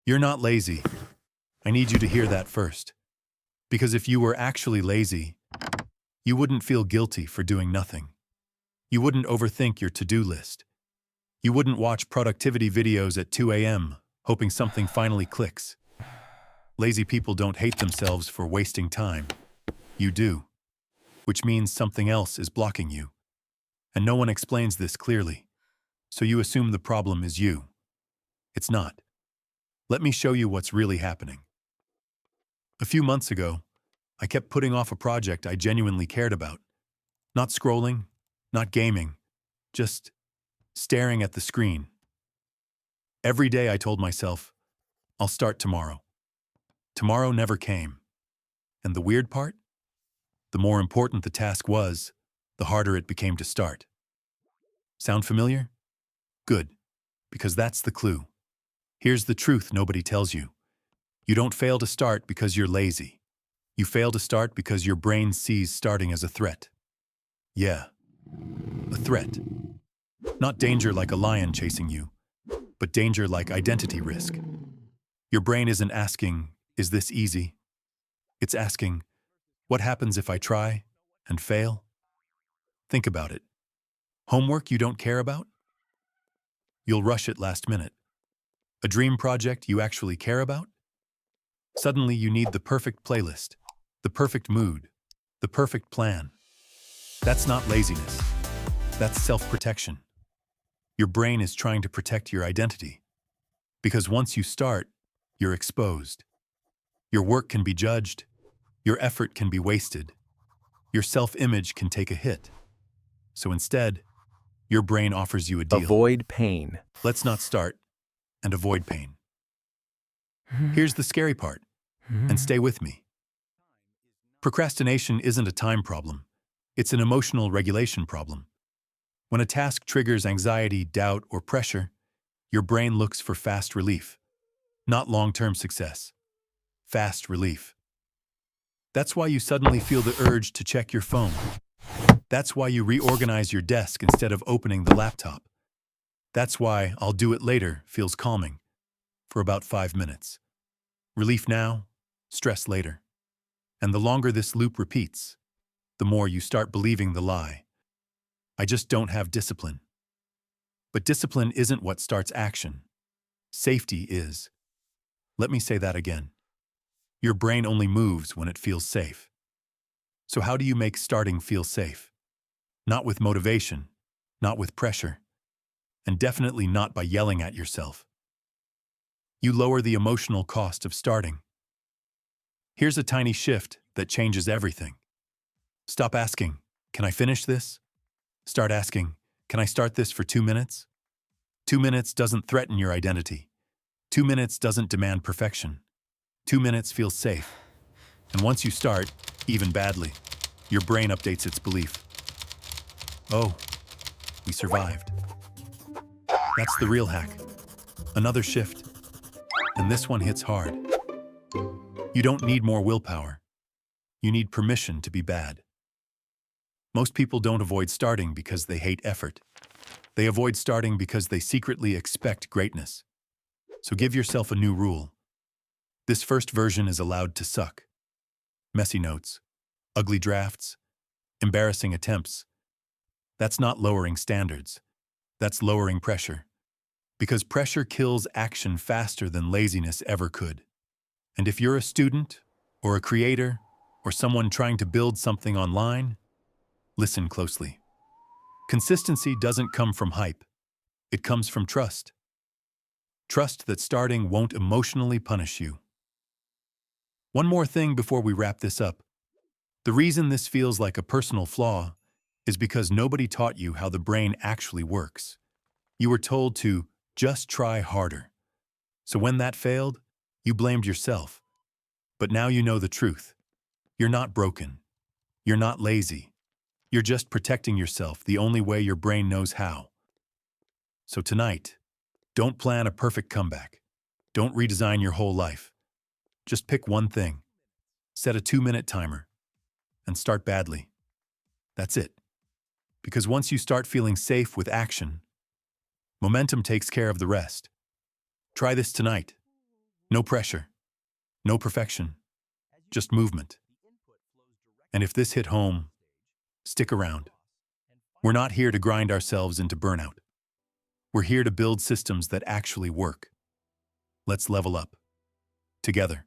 You're not lazy. I need you to hear that first. Because if you were actually lazy, you wouldn't feel guilty for doing nothing. You wouldn't overthink your to-do list. You wouldn't watch productivity videos at 2 a.m., hoping something finally clicks. Lazy people don't hate themselves for wasting time. You do, which means something else is blocking you. And no one explains this clearly. So you assume the problem is you. It's not. Let me show you what's really happening. A few months ago, I kept putting off a project I genuinely cared about. Not scrolling, not gaming, just staring at the screen. Every day I told myself, I'll start tomorrow. Tomorrow never came. And the weird part? The more important the task was, the harder it became to start. Sound familiar? Good, because that's the clue. Here's the truth nobody tells you. You don't fail to start because you're lazy. You fail to start because your brain sees starting as a threat. Yeah, a threat. Not danger like a lion chasing you, but danger like identity risk. Your brain isn't asking, is this easy? It's asking, what happens if I try and fail? Think about it. Homework you don't care about? You'll rush it last minute. A dream project you actually care about? Suddenly you need the perfect playlist, the perfect mood, the perfect plan. That's not laziness. That's self-protection. Your brain is trying to protect your identity. Because once you start, you're exposed. Your work can be judged. Your effort can be wasted. Your self-image can take a hit. So instead, your brain offers you a deal. Avoid pain. Let's not start and avoid pain. Here's the scary part, and stay with me. Procrastination isn't a time problem. It's an emotional regulation problem. When a task triggers anxiety, doubt, or pressure, your brain looks for fast relief, not long-term success. Fast relief. That's why you suddenly feel the urge to check your phone. That's why you reorganize your desk instead of opening the laptop. That's why I'll do it later feels calming for about 5 minutes. Relief now, stress later. And the longer this loop repeats, the more you start believing the lie. I just don't have discipline. But discipline isn't what starts action. Safety is. Let me say that again. Your brain only moves when it feels safe. So how do you make starting feel safe? Not with motivation, not with pressure, and definitely not by yelling at yourself. You lower the emotional cost of starting. Here's a tiny shift that changes everything. Stop asking, can I finish this? Start asking, can I start this for 2 minutes? 2 minutes doesn't threaten your identity. 2 minutes doesn't demand perfection. 2 minutes feels safe. And once you start, even badly, your brain updates its belief. Oh, we survived. That's the real hack. Another shift. And this one hits hard. You don't need more willpower. You need permission to be bad. Most people don't avoid starting because they hate effort. They avoid starting because they secretly expect greatness. So give yourself a new rule. This first version is allowed to suck. Messy notes, ugly drafts, embarrassing attempts. That's not lowering standards. That's lowering pressure. Because pressure kills action faster than laziness ever could. And if you're a student, or a creator, or someone trying to build something online, listen closely. Consistency doesn't come from hype. It comes from trust. Trust that starting won't emotionally punish you. One more thing before we wrap this up. The reason this feels like a personal flaw is because nobody taught you how the brain actually works. You were told to just try harder. So when that failed, you blamed yourself. But now you know the truth. You're not broken. You're not lazy. You're just protecting yourself the only way your brain knows how. So tonight, don't plan a perfect comeback. Don't redesign your whole life. Just pick one thing. Set a 2-minute timer. And start badly. That's it. Because once you start feeling safe with action, momentum takes care of the rest. Try this tonight. No pressure, no perfection, just movement. And if this hit home, stick around. We're not here to grind ourselves into burnout. We're here to build systems that actually work. Let's level up together.